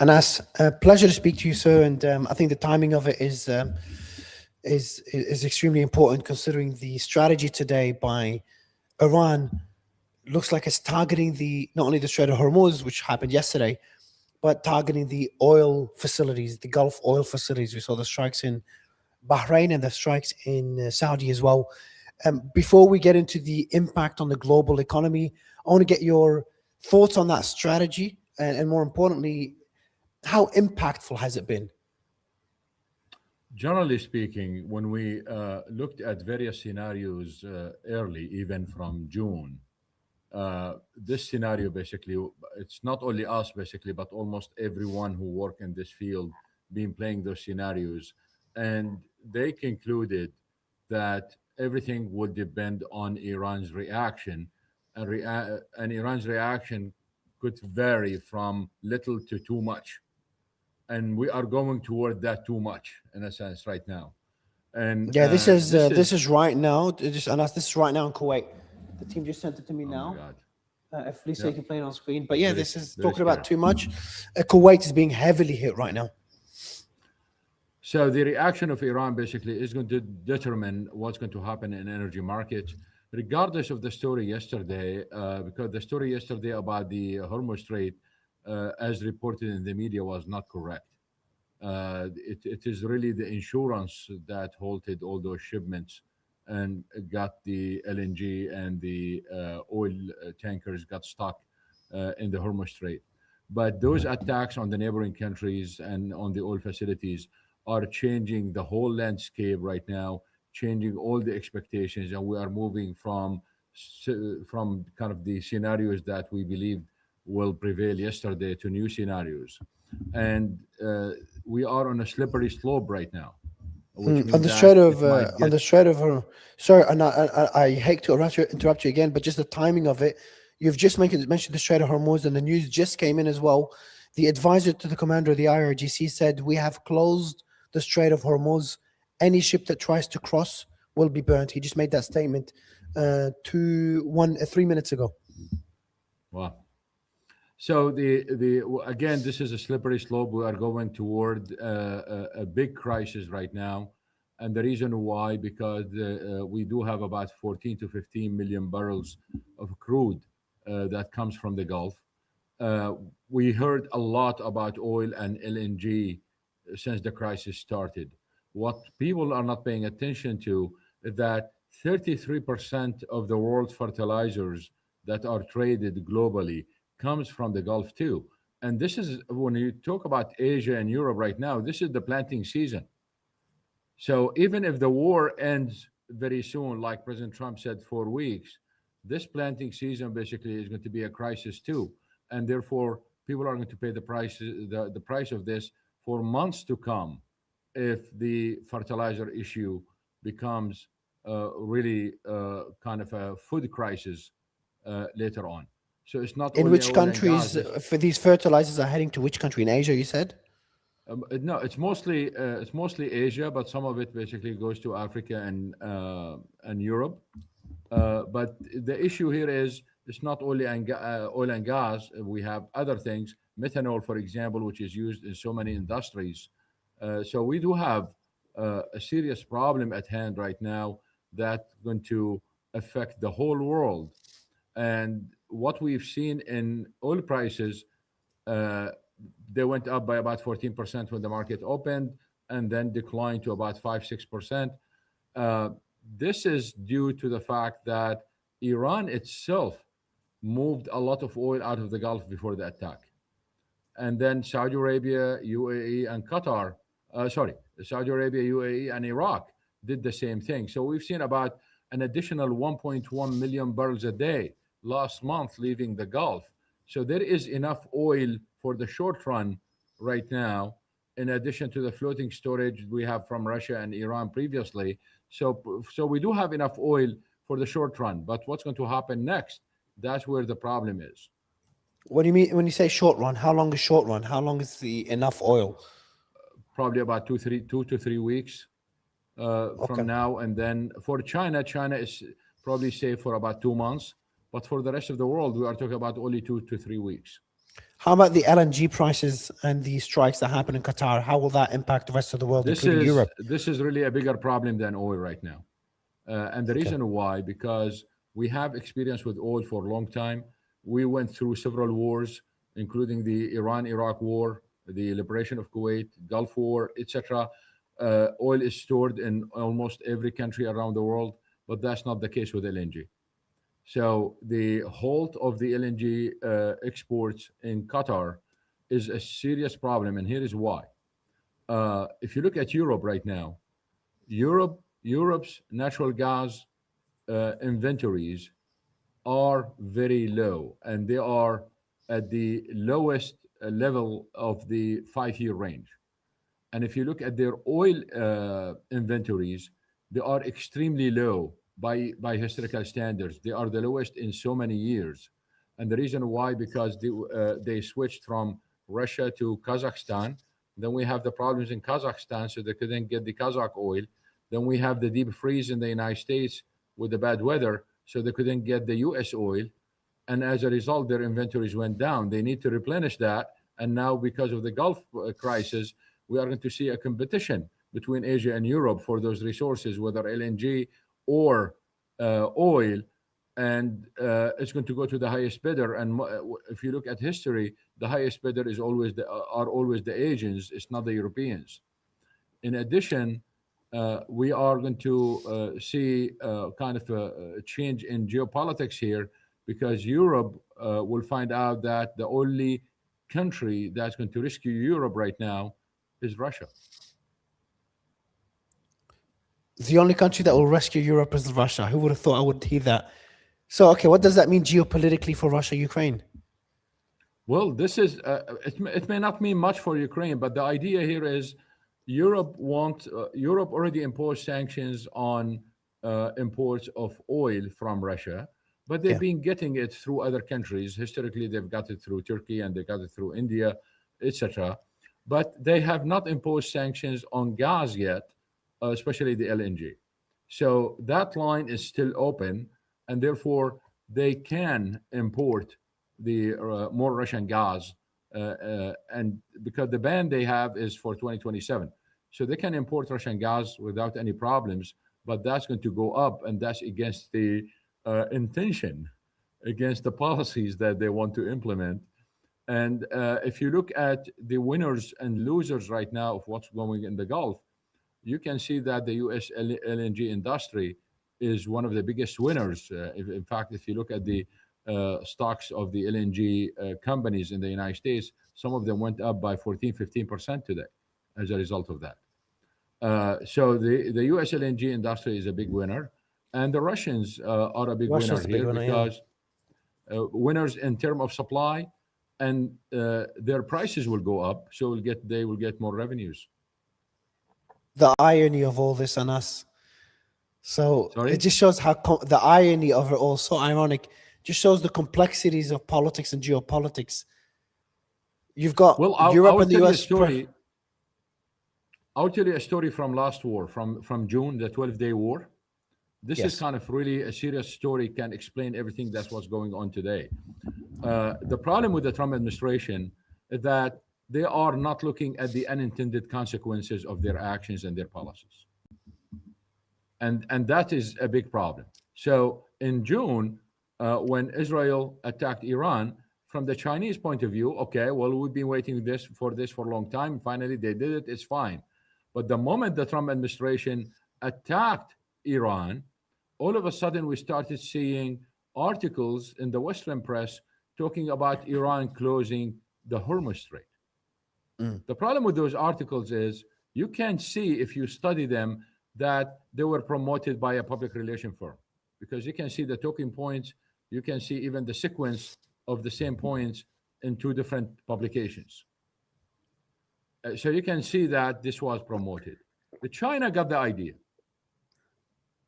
Anas, a pleasure to speak to you, sir. And I think the timing of it is extremely important, considering the strategy today by Iran looks like it's targeting the not only the Strait of Hormuz, which happened yesterday, but targeting the oil facilities, the Gulf oil facilities. We saw the strikes in Bahrain and the strikes in Saudi as well. Before we get into the impact on the global economy, I want to get your thoughts on that strategy, and more importantly, how impactful has it been? Generally speaking, when we looked at various scenarios early, even from June, this scenario basically, it's not only us basically, but almost everyone who work in this field been playing those scenarios, and they concluded that everything would depend on Iran's reaction, and Iran's reaction could vary from little to too much, and we are going toward that too much in a sense right now, and Yeah, this this is is right now. Anas, this is right now in Kuwait. The team just sent it to me oh my now. god, If Lisa, yeah, you can play it on screen. But yeah, very this is very talking about scary. too much. Kuwait is being heavily hit right now. So the reaction of Iran basically is going to determine what's going to happen in energy markets, regardless of the story yesterday, because the story yesterday about the Hormuz Strait, as reported in the media, was not correct. It is really the insurance that halted all those shipments and got the LNG and the oil tankers got stuck in the Hormuz Strait. But those attacks on the neighboring countries and on the oil facilities are changing the whole landscape right now, changing all the expectations, and we are moving from kind of the scenarios that we believed will prevail yesterday to new scenarios, and we are on a slippery slope right now, which On means the that Strait it of might on get the Strait of sorry, and I hate to interrupt you again, but just the timing of it. You've just mentioned the Strait of Hormuz, and the news just came in as well. The advisor to the commander of the IRGC said we have closed the Strait of Hormuz. Any ship that tries to cross will be burnt. He just made that statement 3 minutes ago. well. So the again, this is a slippery slope. We are going toward a big crisis right now, and the reason why, because we do have about 14 to 15 million barrels of crude that comes from the Gulf. Uh, we heard a lot about oil and LNG since the crisis started. What people are not paying attention to is that 33% of the world's fertilizers that are traded globally comes from the Gulf too. And this is when you talk about Asia and Europe right now, this is the planting season. So even if the war ends very soon, like President Trump said, 4 weeks, this planting season basically is going to be a crisis too, and therefore people are going to pay the price of this for months to come if the fertilizer issue becomes really kind of a food crisis later on. So it's not In only which oil and gas. countries for these fertilizers are heading to which country in Asia? You said. No, it's mostly Asia, but some of it basically goes to Africa and Europe. But the issue here is it's not only oil and gas. We have other things, methanol, for example, which is used in so many industries. So we do have a serious problem at hand right now that's going to affect the whole world. And what we've seen in oil prices, uh, they went up by about 14% when the market opened and then declined to about 5 6%. uh, this is due to the fact that Iran itself moved a lot of oil out of the Gulf before the attack, and then Saudi Arabia, UAE, and Qatar, sorry, Saudi Arabia, UAE, and Iraq did the same thing. So we've seen about an additional 1.1 million barrels a day last month leaving the Gulf. So there is enough oil for the short run right now, in addition to the floating storage we have from Russia and Iran previously. So we do have enough oil for the short run. But what's going to happen next? That's where the problem is. What do you mean when you say short run? How long is short run? How long is the enough oil? Probably about 2 to 3 weeks from Okay. now. And then for China, China is probably safe for about 2 months. But for the rest of the world, we are talking about only 2 to 3 weeks. How about the LNG prices and the strikes that happen in Qatar? How will that impact the rest of the world, This including is Europe? this is really a bigger problem than oil right now. And the Okay. reason why, because we have experience with oil for a long time. We went through several wars, including the Iran-Iraq war, the liberation of Kuwait, Gulf War, etc. Oil is stored in almost every country around the world, but that's not the case with LNG. So the halt of the LNG exports in Qatar is a serious problem, and here is why. If you look at Europe right now, Europe's natural gas inventories are very low, and they are at the lowest level of the 5 year range. And if you look at their oil inventories, they are extremely low by historical standards. They are the lowest in so many years. And the reason why, because they switched from Russia to Kazakhstan. Then we have the problems in Kazakhstan, so they couldn't get the Kazakh oil. Then we have the deep freeze in the United States with the bad weather, so they couldn't get the US oil. And as a result, their inventories went down. They need to replenish that. And now, because of the Gulf crisis, we are going to see a competition between Asia and Europe for those resources, whether LNG or oil. And it's going to go to the highest bidder. And if you look at history, the highest bidder is always are always the Asians. It's not the Europeans. In addition, we are going to see kind of a change in geopolitics here, because Europe will find out that the only country that's going to rescue Europe right now is Russia. The only country that will rescue Europe is Russia. Who would have thought I would hear that? So, okay, what does that mean geopolitically for Russia, Ukraine? Well, this is it may not mean much for Ukraine, but the idea here is Europe already imposed sanctions on imports of oil from Russia, but they've Yeah. been getting it through other countries. Historically, they've got it through Turkey and they got it through India, etc. But they have not imposed sanctions on gas yet, especially the LNG. So that line is still open, and therefore they can import the more Russian gas, and because the ban they have is for 2027, so they can import Russian gas without any problems. But that's going to go up, and that's against the intention, against the policies that they want to implement. And if you look at the winners and losers right now of what's going in the Gulf, you can see that the U.S. LNG industry is one of the biggest winners. In fact, if you look at the stocks of the LNG companies in the United States, some of them went up by 14, 15% today as a result of that. So the U.S. LNG industry is a big winner, and the Russians are a big winner Russia's a big here one, yeah. because winners in terms of supply, and their prices will go up, so they will get more revenues. The irony of all this on us. So it Sorry. just shows how the irony of it all, so ironic, just shows the complexities of politics and geopolitics. You've got Well, I Europe will and the tell you a US. story. I'll tell you a story from last war, from June, the 12-day war. This is Yes. kind of really a serious story, can explain everything that's what's going on today. The problem with the Trump administration is that they are not looking at the unintended consequences of their actions and their policies. And that is a big problem. So in June, when Israel attacked Iran, from the Chinese point of view, okay, well, we've been waiting this for a long time. Finally, they did it. It's fine. But the moment the Trump administration attacked Iran, all of a sudden we started seeing articles in the Western press talking about Iran closing the Hormuz Strait. Mm. The problem with those articles is you can see, if you study them, that they were promoted by a public relation firm, because you can see the talking points, you can see even the sequence of the same points in two different publications. So you can see that this was promoted. The China got the idea.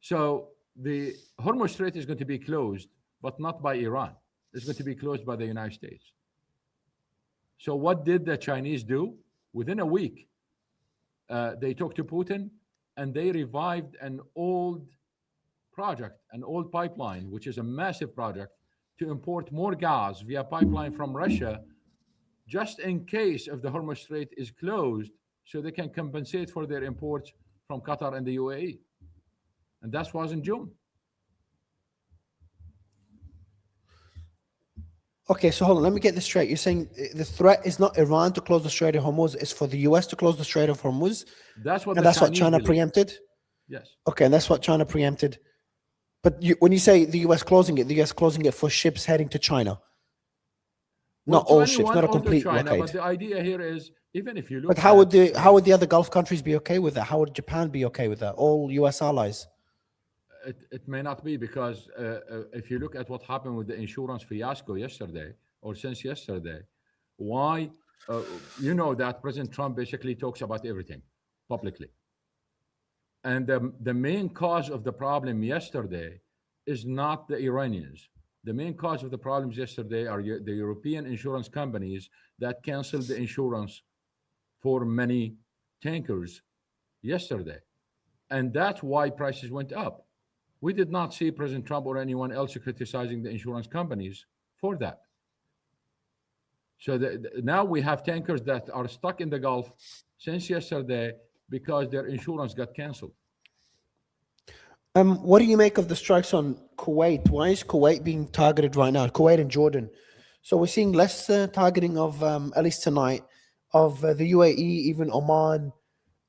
So the Hormuz Strait is going to be closed, but not by Iran. It's going to be closed by the United States. So what did the Chinese do? Within a week, they talked to Putin, and they revived an old project, an old pipeline, which is a massive project, to import more gas via pipeline from Russia just in case if the Hormuz Strait is closed, so they can compensate for their imports from Qatar and the UAE. And that was in June. Okay, so hold on. Let me get this straight. You're saying the threat is not Iran to close the Strait of Hormuz; it's for the U.S. to close the Strait of Hormuz, That's what and the that's what Chinese China believe. preempted. Yes. Okay, and that's what China preempted. But when you say the U.S. closing it, the U.S. closing it for ships heading to China, Well, not to all ships, anyone not a or to complete China, blockade. but the idea here is even if you But look at how would the other Gulf countries be okay with that? How would Japan be okay with that? All U.S. allies. it may not be because if you look at what happened with the insurance fiasco yesterday or since yesterday, why you know that President Trump basically talks about everything publicly. And the main cause of the problem yesterday is not the Iranians. The main cause of the problems yesterday are the European insurance companies that canceled the insurance for many tankers yesterday. And that's why prices went up. We did not see President Trump or anyone else criticizing the insurance companies for that. So now we have tankers that are stuck in the Gulf since yesterday because their insurance got canceled. What do you make of the strikes on Kuwait? Why is Kuwait being targeted right now? Kuwait and Jordan. So we're seeing less targeting of, at least tonight, of the UAE, even Oman,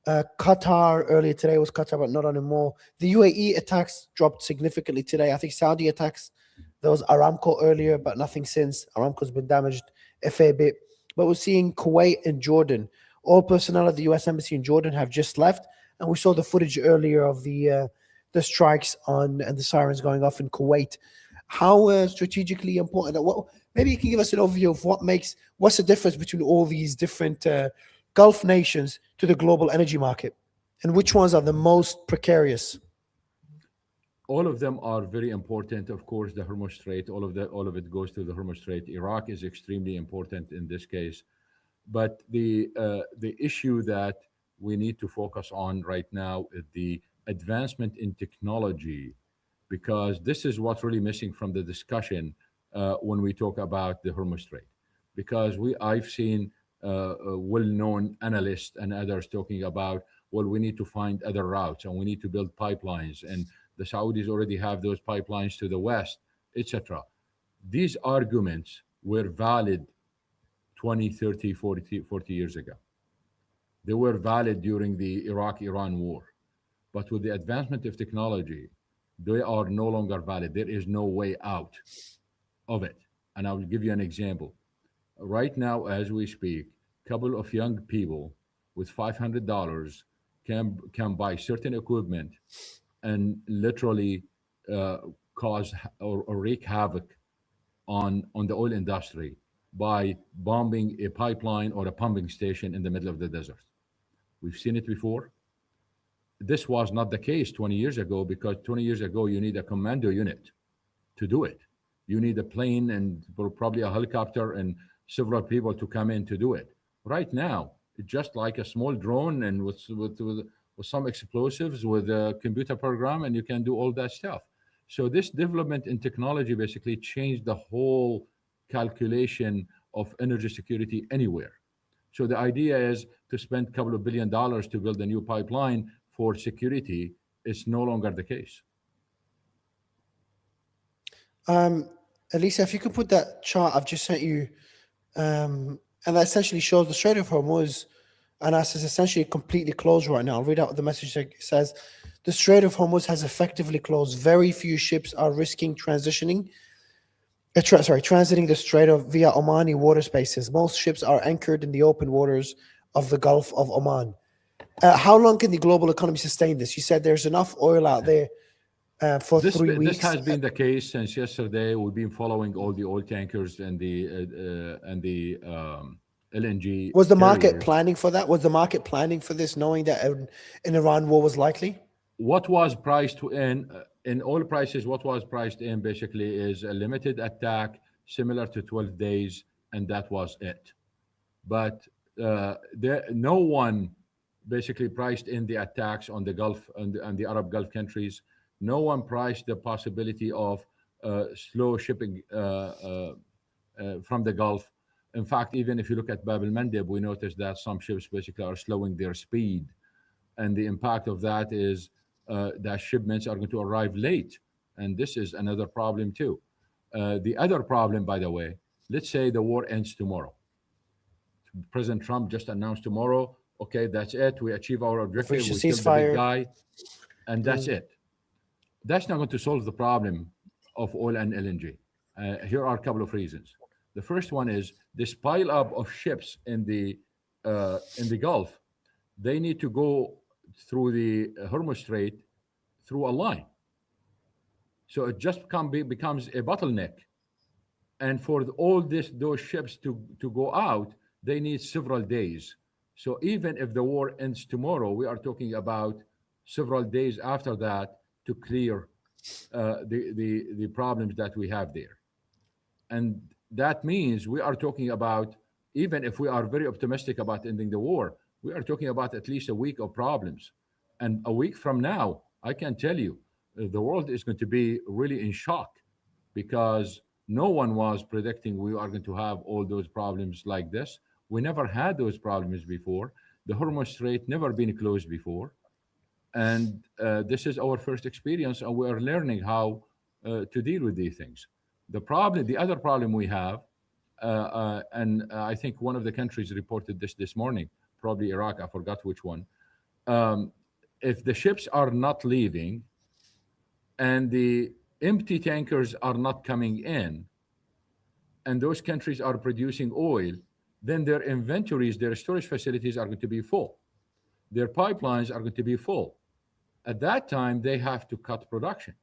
Qatar. Earlier today was Qatar, but not anymore. The UAE attacks dropped significantly today. I think Saudi attacks. There was Aramco earlier, but nothing since. Aramco's been damaged a fair bit. But we're seeing Kuwait and Jordan. All personnel at the U.S. Embassy in Jordan have just left, and we saw the footage earlier of the strikes on and the sirens going off in Kuwait. How strategically important? What, maybe you can give us an overview of what's the difference between all these different Gulf nations to the global energy market, and which ones are the most precarious? All of them are very important. Of course, the Hormuz Strait, all of it goes to the Hormuz Strait. Iraq is extremely important in this case. But the issue that we need to focus on right now is the advancement in technology, because this is what's really missing from the discussion when we talk about the Hormuz Strait. Because I've seen well-known analysts and others talking about, well, we need to find other routes and we need to build pipelines, and the Saudis already have those pipelines to the west, etc. These arguments were valid 20, 30, 40 years ago. They were valid during the Iraq-Iran war. But with the advancement of technology, they are no longer valid. There is no way out of it. And I will give you an example. Right now, as we speak, a couple of young people with $500 can buy certain equipment and literally cause or wreak havoc on the oil industry by bombing a pipeline or a pumping station in the middle of the desert. We've seen it before. This was not the case 20 years ago, because 20 years ago, you need a commando unit to do it. You need a plane and probably a helicopter and several people to come in to do it. Right now, it's just like a small drone and with some explosives with a computer program, and you can do all that stuff. So this development in technology basically changed the whole calculation of energy security anywhere. So the idea is to spend a couple of $1 billion to build a new pipeline for security. It's no longer the case. Elisa, if you could put that chart I've just sent you, and that essentially shows the Strait of Hormuz, and as is essentially completely closed right now. I'll read out the message that says, the Strait of Hormuz has effectively closed. Very few ships are risking transiting the Strait via Omani water spaces. Most ships are anchored in the open waters of the Gulf of Oman. How long can the global economy sustain this? You said there's enough oil out there for 3 weeks. This has been the case since yesterday. We've been following all the oil tankers and the LNG. Was the market carriers. planning for that? Was the market planning for this, knowing that an Iran war was likely? What was priced in oil prices? What was priced in basically is a limited attack, similar to 12 days, and that was it. But no one basically priced in the attacks on the Gulf and the Arab Gulf countries. No one priced the possibility of slow shipping from the Gulf. In fact, even if you look at Bab el Mandeb, we notice that some ships basically are slowing their speed, and the impact of that is that shipments are going to arrive late, and this is another problem too. The other problem, by the way, let's say the war ends tomorrow. President Trump just announced tomorrow, okay, that's it. We achieve our We've objective. reached a We killed the big ceasefire. guy, and that's it. That's not going to solve the problem of oil and LNG. Here are a couple of reasons. The first one is this pile up of ships in the Gulf. They need to go through the Hormuz Strait through a line, so it just becomes a bottleneck. And for all those ships to go out, they need several days. So even if the war ends tomorrow, we are talking about several days after that to clear the problems that we have there. And that means we are talking about, even if we are very optimistic about ending the war, we are talking about at least a week of problems. And a week from now, I can tell you, the world is going to be really in shock, because no one was predicting we are going to have all those problems like this. We never had those problems before. The Hormuz Strait never been closed before, and this is our first experience, and we are learning how to deal with these things. The other problem we have, and I think one of the countries reported this morning, probably Iraq, I forgot which one. Um, if the ships are not leaving and the empty tankers are not coming in, and those countries are producing oil, then their inventories, their storage facilities are going to be full. Their pipelines are going to be full. At that time, they have to cut production.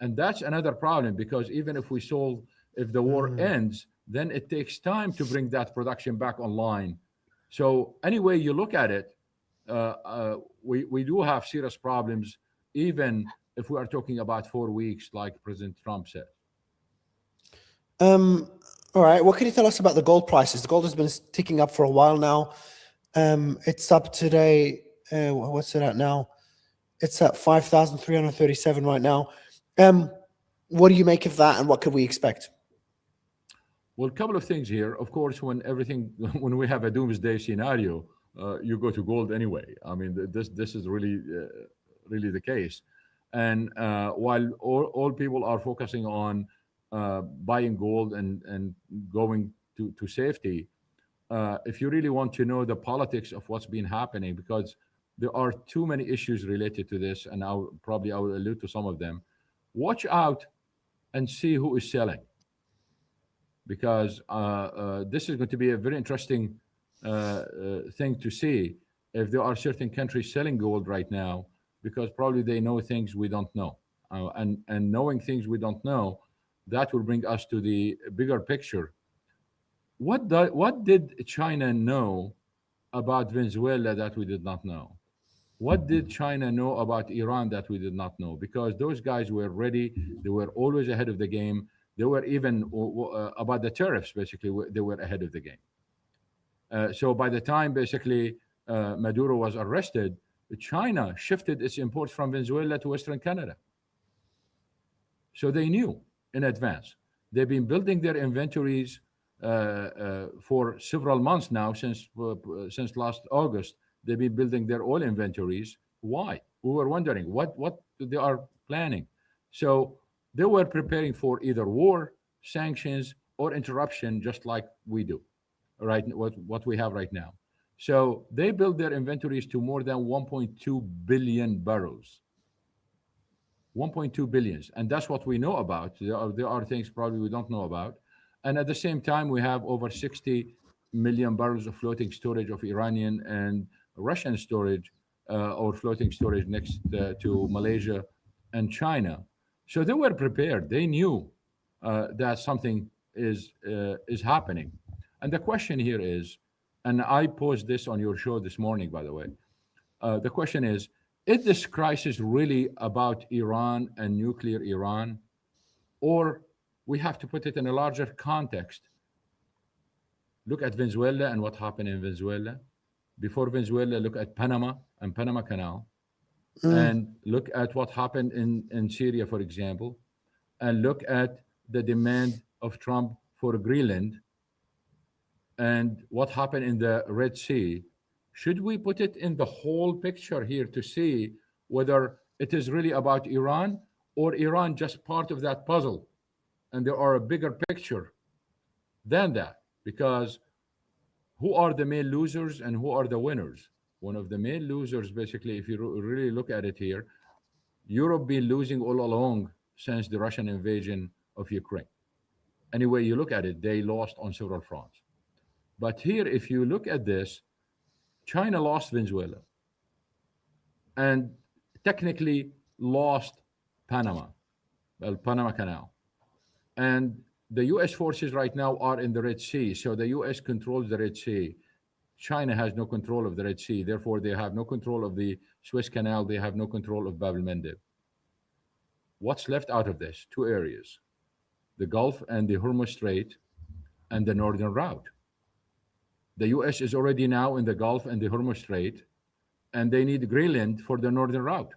And that's another problem, because even if if the war ends, then it takes time to bring that production back online. So, any way you look at it, we do have serious problems, even if we are talking about 4 weeks, like President Trump said. Um, all right. What can you tell us about the gold prices? The gold has been ticking up for a while now. It's up today. What's it at now? It's at 5,337 right now. What do you make of that, and what could we expect? Well, a couple of things here. Of course, when we have a doomsday scenario, you go to gold anyway. I mean, this is really the case. And while all people are focusing on buying gold and going to safety, if you really want to know the politics of what's been happening, because there are too many issues related to this, and I will allude to some of them. Watch out and see who is selling, because this is going to be a very interesting thing to see if there are certain countries selling gold right now, because probably they know things we don't know, and knowing things we don't know, that will bring us to the bigger picture. What did China know about Venezuela that we did not know? What did China know about Iran that we did not know? Because those guys were ready. They were always ahead of the game. They were even about the tariffs, basically, they were ahead of the game. So by the time, basically, Maduro was arrested, China shifted its imports from Venezuela to Western Canada. So they knew in advance. They've been building their inventories for several months now, since last August. They've been building their oil inventories. Why? We were wondering what they are planning. So they were preparing for either war, sanctions, or interruption, just like we do, right? What we have right now. So they built their inventories to more than 1.2 billion barrels. 1.2 billions, and that's what we know about. There are things probably we don't know about. And at the same time, we have over 60 million barrels of floating storage of Iranian and Russian storage, or floating storage next to Malaysia and China. So they were prepared. They knew that something is happening. And the question here is, and I posed this on your show this morning, by the way. The question is this crisis really about Iran and nuclear Iran? Or we have to put it in a larger context? Look at Venezuela and what happened in Venezuela. Before Venezuela, look at Panama and Panama Canal. And look at what happened in Syria, for example. And look at the demand of Trump for Greenland. and what happened in the Red Sea, should we put it in the whole picture here to see whether it is really about Iran or Iran just part of that puzzle and there are a bigger picture than that? Because who are the main losers and who are the winners? One of the main losers, basically, if you really look at it here, Europe been losing all along since the Russian invasion of Ukraine. Anyway, you look at it, they lost on several fronts. But here, if you look at this, China lost Venezuela and technically lost Panama, well, Panama Canal. And the US forces right now are in the Red Sea. So the US controls the Red Sea. China has no control of the Red Sea. Therefore, they have no control of the Suez Canal. They have no control of Bab el Mandeb. What's left out of this? Two areas: the Gulf and the Hormuz Strait and the northern route. The US is already now in the Gulf and the Hormuz Strait, and they need Greenland for the northern route.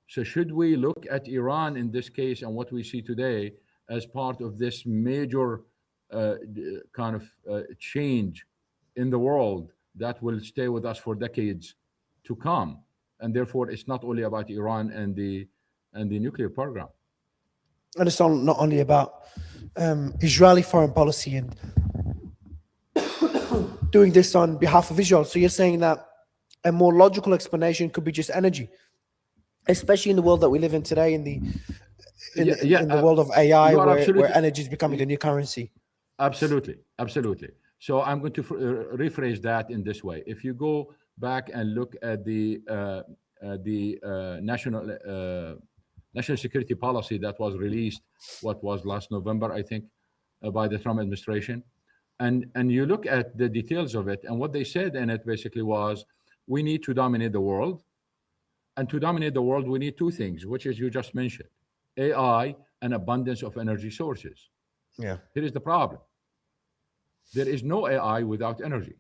So should we look at Iran in this case and what we see today as part of this major kind of change in the world that will stay with us for decades to come? And therefore, it's not only about Iran and the nuclear program. And it's not only about Israeli foreign policy and doing this on behalf of Israel. So you're saying that a more logical explanation could be just energy, especially in the world that we live in today, in the world of AI, where energy is becoming the new currency. Absolutely, absolutely. So I'm going to rephrase that in this way. If you go back and look at the national security policy that was released, what was last November, I think, by the Trump administration, and you look at the details of it, and what they said in it basically was, we need to dominate the world. And to dominate the world, we need two things, which is you just mentioned: AI and abundance of energy sources. Yeah. Here is the problem. There is no AI without energy.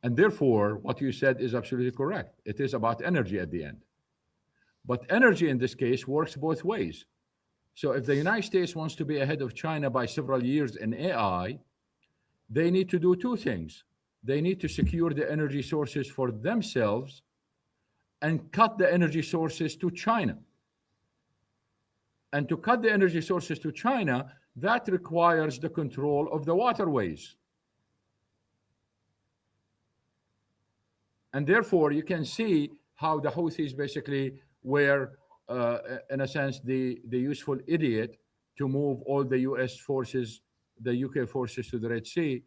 And therefore, what you said is absolutely correct. It is about energy at the end. But energy in this case works both ways. So if the United States wants to be ahead of China by several years in AI, they need to do two things. They need to secure the energy sources for themselves and cut the energy sources to China. And to cut the energy sources to China, that requires the control of the waterways. And therefore, you can see how the Houthis basically were, in a sense, the useful idiot to move all the US forces, the UK forces to the Red Sea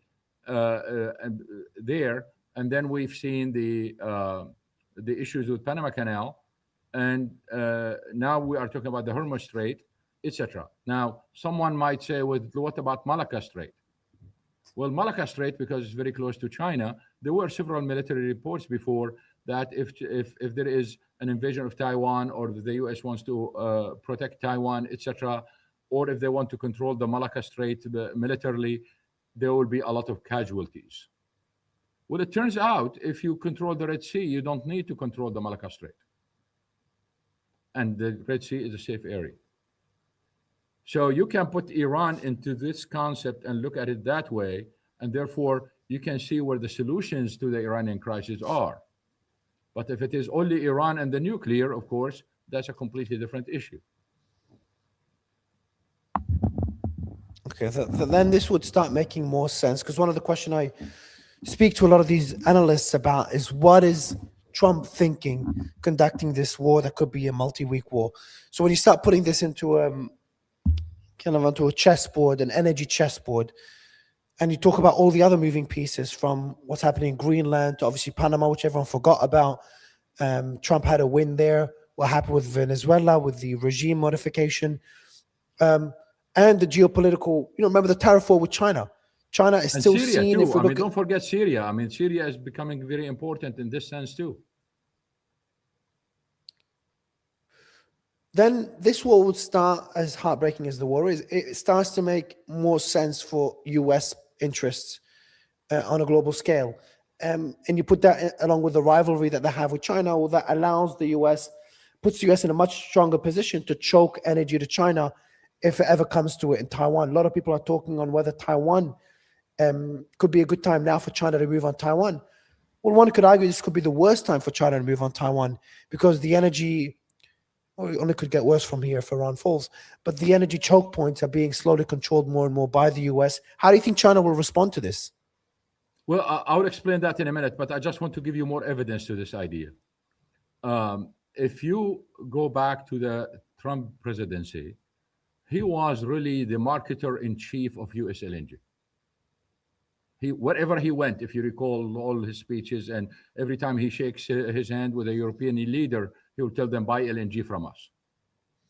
and there. And then we've seen the issues with Panama Canal. And now we are talking about the Hormuz Strait, etc. Now, someone might say, well, what about Malacca Strait? Well, Malacca Strait, because it's very close to China, there were several military reports before that if there is an invasion of Taiwan, or if the US wants to protect Taiwan, etc., or if they want to control the Malacca Strait militarily, there will be a lot of casualties. Well, it turns out if you control the Red Sea, you don't need to control the Malacca Strait. And the Red Sea is a safe area. So you can put Iran into this concept and look at it that way, and therefore you can see where the solutions to the Iranian crisis are. But if it is only Iran and the nuclear, of course, that's a completely different issue. Okay, then this would start making more sense, because one of the questions I speak to a lot of these analysts about is, what is Trump thinking conducting this war that could be a multi-week war? So when you start putting this into kind of onto a chessboard, an energy chessboard, and you talk about all the other moving pieces, from what's happening in Greenland to obviously Panama, which everyone forgot about. Trump had a win there. What happened with Venezuela, with the regime modification, and the geopolitical, remember the tariff war with China. China is still seen, too. I mean, don't forget Syria. I mean, Syria is becoming very important in this sense too. Then this war would start, as heartbreaking as the war is, it starts to make more sense for US interests on a global scale. And you put that along with the rivalry that they have with China, well, that allows the US, puts the US in a much stronger position to choke energy to China if it ever comes to it in Taiwan. A lot of people are talking on whether Taiwan could be a good time now for China to move on Taiwan. Well, one could argue this could be the worst time for China to move on Taiwan because the energy, well, it only could get worse from here if Iran falls, but the energy choke points are being slowly controlled more and more by the US. How do you think China will respond to this? Well, I'll explain that in a minute, but I just want to give you more evidence to this idea. If you go back to the Trump presidency, he was really the marketer in chief of US LNG. Wherever he went, if you recall all his speeches, and every time he shakes his hand with a European leader, he will tell them, buy LNG from us.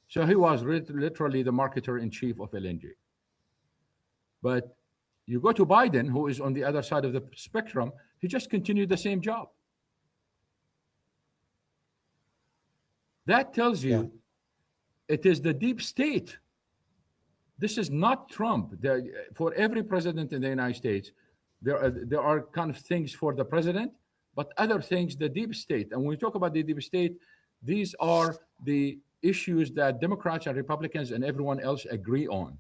So he was literally the marketer in chief of LNG. But you go to Biden, who is on the other side of the spectrum, he just continued the same job. That tells you it is the deep state. This is not Trump. For every president in the United States, there are kind of things for the president, but other things, the deep state. And when we talk about the deep state, these are the issues that Democrats and Republicans and everyone else agree on.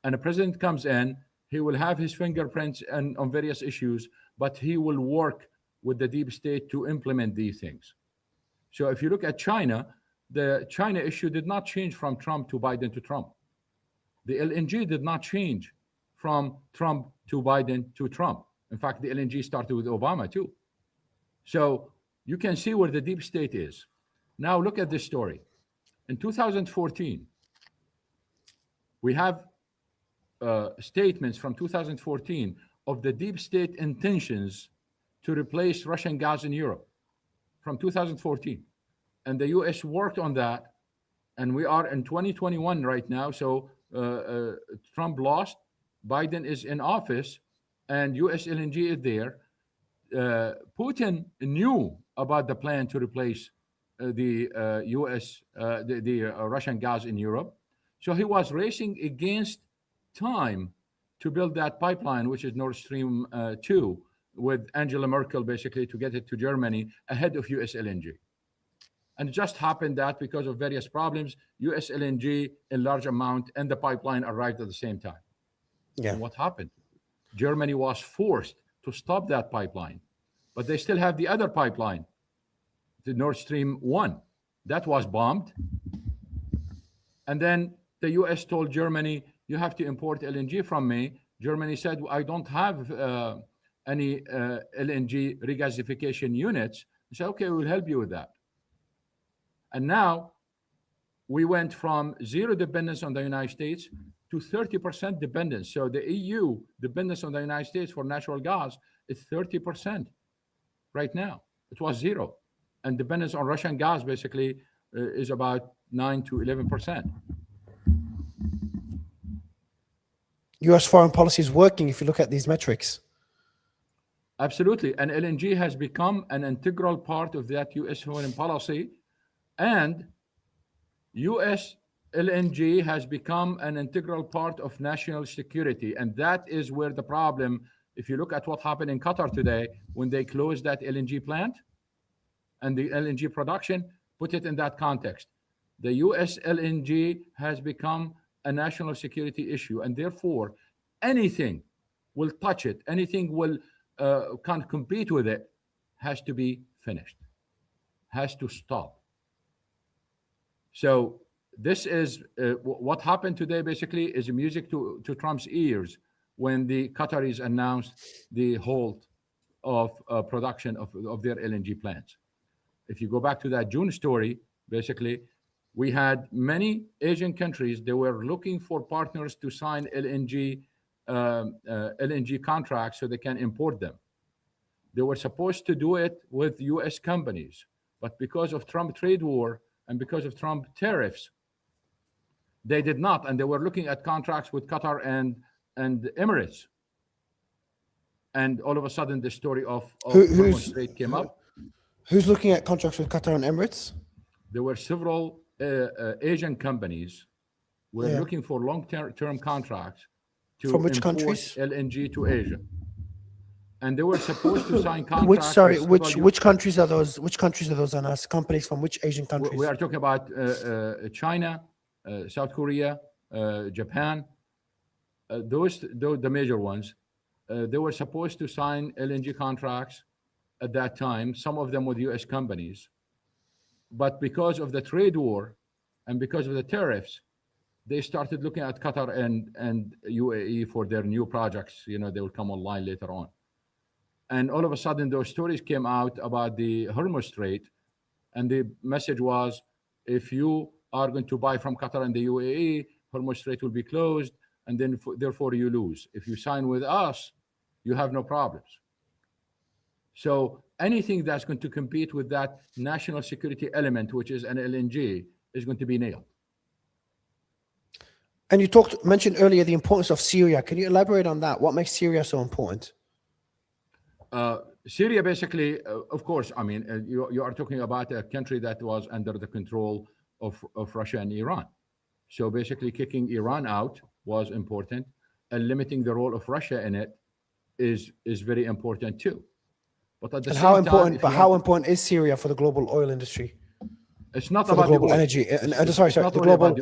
And the president comes in, he will have his fingerprints on various issues, but he will work with the deep state to implement these things. So if you look at China, the China issue did not change from Trump to Biden to Trump. The LNG did not change from Trump to Biden to Trump. In fact, the LNG started with Obama too. So you can see where the deep state is. Now look at this story. In 2014, we have statements from 2014 of the deep state intentions to replace Russian gas in Europe from 2014. And the US worked on that. And we are in 2021 right now. So Trump lost, Biden is in office, and US LNG is there. Putin knew about the plan to replace the Russian gas in Europe. So he was racing against time to build that pipeline, which is Nord Stream 2, with Angela Merkel basically to get it to Germany ahead of US LNG. And it just happened that because of various problems, US LNG in large amount and the pipeline arrived at the same time. Yeah. And what happened? Germany was forced to stop that pipeline, but they still have the other pipeline, the Nord Stream 1. That was bombed. And then the US told Germany, you have to import LNG from me. Germany said, I don't have any LNG regasification units. They said, okay, we'll help you with that. And now we went from zero dependence on the United States to 30% dependence. So the EU dependence on the United States for natural gas is 30% right now. It was zero. And dependence on Russian gas basically is about 9 to 11%. US foreign policy is working if you look at these metrics. Absolutely. And LNG has become an integral part of that US foreign policy. And US LNG has become an integral part of national security. And that is where the problem, if you look at what happened in Qatar today, when they closed that LNG plant and the LNG production, put it in that context. The US LNG has become a national security issue. And therefore, anything will touch it, anything will can't compete with it, has to be finished, has to stop. So this is what happened today basically is music to Trump's ears when the Qataris announced the halt of production of their LNG plants. If you go back to that June story, basically, we had many Asian countries, they were looking for partners to sign LNG contracts so they can import them. They were supposed to do it with US companies, but because of Trump trade war and because of Trump tariffs, they did not. And they were looking at contracts with Qatar and Emirates. And all of a sudden, the story of Hormuz Strait came up. Who's looking at contracts with Qatar and Emirates? There were several Asian companies were looking for long-term contracts to from which import countries? LNG to Asia. And they were supposed to sign contracts. Which countries are those? Which countries are those on us? Companies from which Asian countries? We are talking about China, South Korea, Japan, those the major ones. They were supposed to sign LNG contracts at that time, some of them with U.S. companies. But because of the trade war and because of the tariffs, they started looking at Qatar and UAE for their new projects. You know, they will come online later on. And all of a sudden, those stories came out about the Hormuz Strait. And the message was, if you are going to buy from Qatar and the UAE, Hormuz Strait will be closed, and then therefore you lose. If you sign with us, you have no problems. So anything that's going to compete with that national security element, which is an LNG, is going to be nailed. And you mentioned earlier the importance of Syria. Can you elaborate on that? What makes Syria so important? Syria, basically, of course, I mean, you are talking about a country that was under the control of Russia and Iran. So basically, kicking Iran out was important, and limiting the role of Russia in it is very important too. But at the same time, how important is Syria for the global oil industry? It's not for about the global the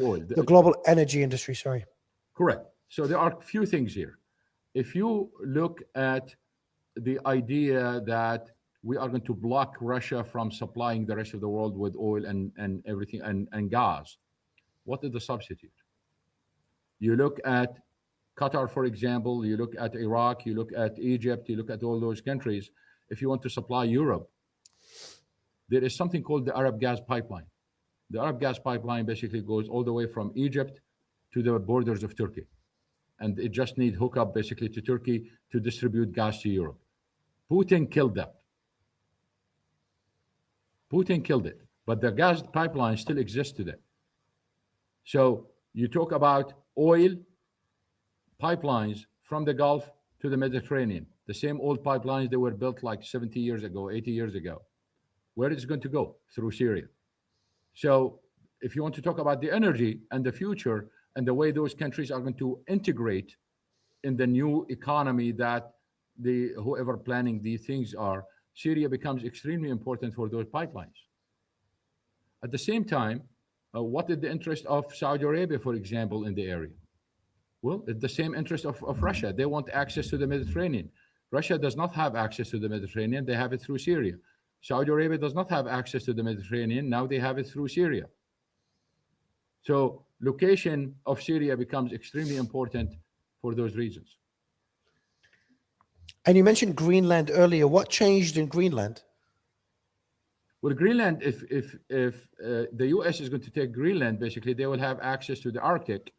oil. energy. The global energy industry. Sorry. Correct. So there are a few things here. If you look at the idea that we are going to block Russia from supplying the rest of the world with oil and everything and gas, what is the substitute? You look at Qatar, for example, you look at Iraq, you look at Egypt, you look at all those countries. If you want to supply Europe, there is something called the Arab gas pipeline. The Arab gas pipeline basically goes all the way from Egypt to the borders of Turkey. And it just needs hookup basically to Turkey to distribute gas to Europe. Putin killed that. Putin killed it. But the gas pipeline still exists today. So you talk about oil pipelines from the Gulf to the Mediterranean. The same old pipelines that were built like 70 years ago, 80 years ago. Where is it going to go? Through Syria. So if you want to talk about the energy and the future and the way those countries are going to integrate in the new economy that whoever planning these things are, Syria becomes extremely important for those pipelines. At the same time, what is the interest of Saudi Arabia, for example, in the area? Well, it's the same interest of Russia. They want access to the Mediterranean. Russia does not have access to the Mediterranean. They have it through Syria. Saudi Arabia does not have access to the Mediterranean. Now they have it through Syria. So location of Syria becomes extremely important for those reasons. And you mentioned Greenland earlier. What changed in Greenland? Well, Greenland, if the U.S. is going to take Greenland, basically they will have access to the Arctic,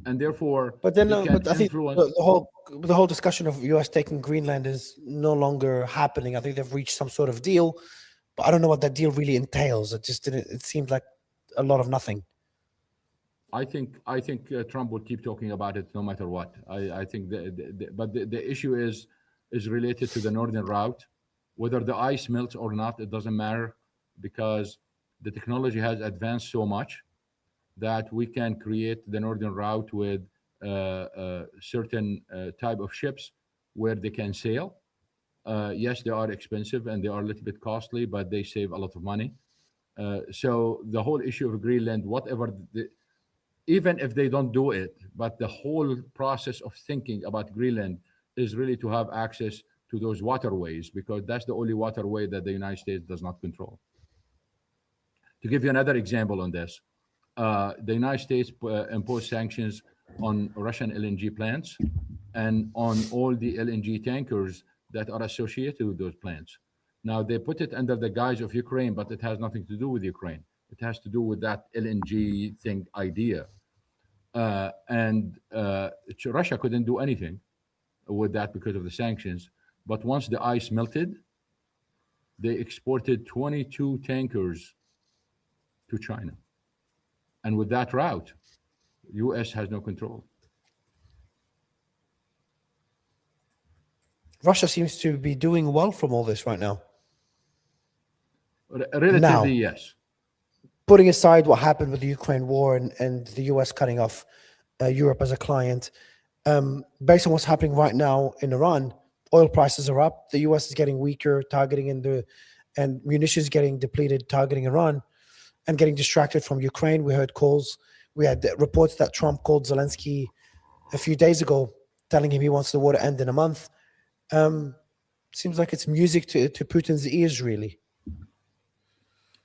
and therefore. But then, I think the whole discussion of U.S. taking Greenland is no longer happening. I think they've reached some sort of deal, but I don't know what that deal really entails. It just didn't. It seemed like a lot of nothing. I think Trump will keep talking about it no matter what. I think but the issue is related to the northern route. Whether the ice melts or not, it doesn't matter, because the technology has advanced so much that we can create the northern route with certain type of ships where they can sail. Yes, they are expensive and they are a little bit costly, but they save a lot of money. So the whole issue of Greenland, even if they don't do it, but the whole process of thinking about Greenland is really to have access to those waterways, because that's the only waterway that the United States does not control. To give you another example on this, the United States imposed sanctions on Russian LNG plants and on all the LNG tankers that are associated with those plants. Now, they put it under the guise of Ukraine, but it has nothing to do with Ukraine. It has to do with that LNG thing idea. And Russia couldn't do anything with that because of the sanctions. But once the ice melted, they exported 22 tankers to China. And with that route, U.S. has no control. Russia seems to be doing well from all this right now. Relatively, yes. Putting aside what happened with the Ukraine war and the U.S. cutting off Europe as a client, based on what's happening right now in Iran, oil prices are up. The U.S. is getting weaker, and munitions getting depleted, targeting Iran, and getting distracted from Ukraine. We heard calls We had reports that Trump called Zelensky a few days ago, telling him he wants the war to end in a month. Seems like it's music to Putin's ears, really.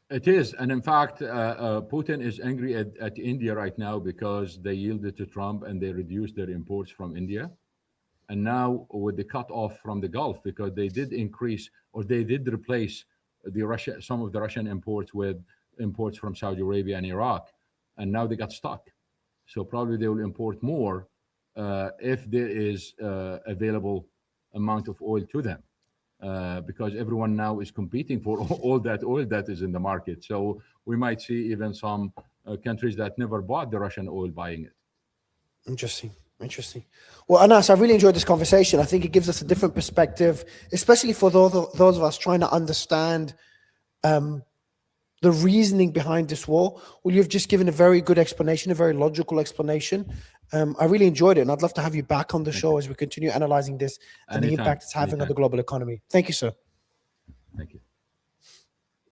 It is, and in fact, Putin is angry at India right now because they yielded to Trump and they reduced their imports from India. And now with the cut off from the Gulf, because they did increase or they did replace some of the Russian imports with imports from Saudi Arabia and Iraq, and now they got stuck. So probably they will import more if there is available amount of oil to them. Because everyone now is competing for all that oil that is in the market. So we might see even some countries that never bought the Russian oil buying it. Interesting. Well, Anas, I really enjoyed this conversation. I think it gives us a different perspective, especially for those of us trying to understand the reasoning behind this war. Well, you've just given a very good explanation, a very logical explanation. I really enjoyed it, and I'd love to have you back on the show as we continue analyzing this and the impact it's having on the global economy. Thank you, sir.